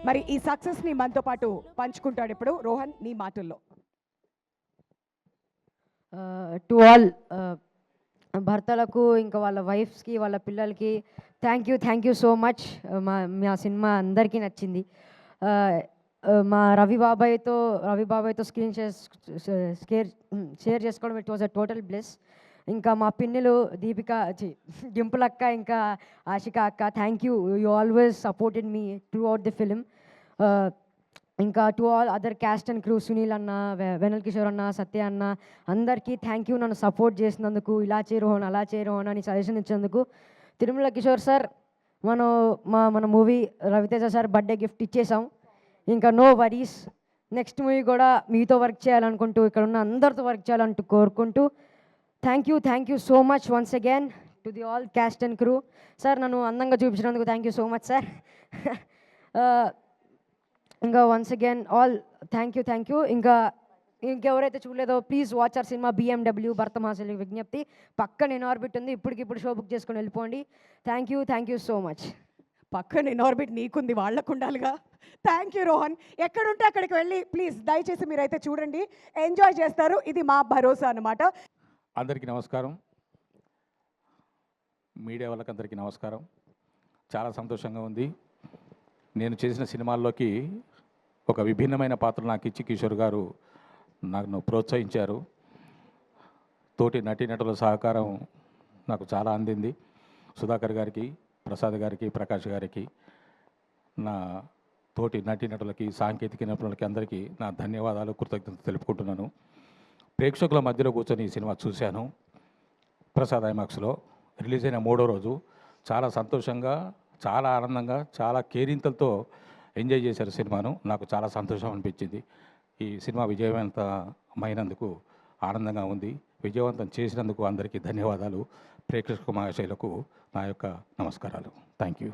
మరి ఈ సక్సెస్ని మనతో పాటు పంచుకుంటాడు ఇప్పుడు రోహన్, నీ మాటల్లో. టు ఆల్ భర్తలకు ఇంకా వాళ్ళ వైఫ్స్కి వాళ్ళ పిల్లలకి థ్యాంక్ యూ సో మచ్. మా సినిమా అందరికీ నచ్చింది. మా రవి బాబాయ్తో స్క్రీన్ షేర్ చేసుకోవడం it was a total bliss. ఇంకా మా పిన్నులు దీపిక డింపుల్ అక్క ఇంకా ఆశిక అక్క, thank you always supported me throughout the film. ఇంకా to all other cast and crew, Sunil అన్న, వెనల్ కిషోర్ అన్న, సత్య అన్న, అందరికీ థ్యాంక్ యూ నన్ను సపోర్ట్ చేసినందుకు. ఇలా చేయరోహన్ అలా చేయరోహన్ అని సజెషన్ ఇచ్చినందుకు. తిరుమల కిషోర్ సార్, మన movie Ravi Teja sir birthday gift ఇచ్చేసాం. ఇంకా నో వరీస్, నెక్స్ట్ మూవీ కూడా మీతో వర్క్ చేయాలనుకుంటూ ఇక్కడ ఉన్న అందరితో వర్క్ చేయాలంటూ కోరుకుంటూ thank you so much once again to the all cast and crew. Sir నన్ను అందంగా చూపించినందుకు thank you so much sir. ఇంకా once again all thank you. ఇంకెవరైతే చూడలేదో ప్లీజ్ వాచ్ అవర్ సినిమా BMW భర్త మహాశైలి విజ్ఞప్తి. పక్కన ఇన్ఆర్బిట్ ఉంది, ఇప్పటికిప్పుడు షో బుక్ చేసుకొని వెళ్ళిపోండి. Thank you so much. పక్కన ఇన్ఆర్బిట్ నీకుంది, వాళ్ళకు ఉండాలిగా. Thank you Rohan. ఎక్కడుంటే అక్కడికి వెళ్ళి ప్లీజ్ దయచేసి మీరైతే చూడండి, ఎంజాయ్ చేస్తారు. ఇది మా భరోసా అన్నమాట. అందరికీ నమస్కారం, మీడియా వాళ్ళకందరికీ నమస్కారం. చాలా సంతోషంగా ఉంది. నేను చేసిన సినిమాల్లోకి ఒక విభిన్నమైన పాత్ర నాకు ఇచ్చి కిషోర్ గారు నన్ను ప్రోత్సహించారు. తోటి నటీనటుల సహకారం నాకు చాలా అందింది. సుధాకర్ గారికి, ప్రసాద్ గారికి, ప్రకాష్ గారికి, నా తోటి నటీనటులకి, సాంకేతిక నిపుణులకి అందరికీ నా ధన్యవాదాలు, కృతజ్ఞతలు తెలుపుకుంటున్నాను. ప్రేక్షకుల మధ్యలో కూర్చొని ఈ సినిమా చూశాను. ప్రసాద్ ఐమాక్స్లో రిలీజ్ అయిన 3వ రోజు చాలా సంతోషంగా, చాలా ఆనందంగా, చాలా కేరింతలతో ఎంజాయ్ చేశారు సినిమాను. నాకు చాలా సంతోషం అనిపించింది. ఈ సినిమా విజయవంతమైనందుకు ఆనందంగా ఉంది. విజయవంతం చేసినందుకు అందరికీ ధన్యవాదాలు. ప్రేక్షక మహాశైలకు నా యొక్క నమస్కారాలు. Thank you.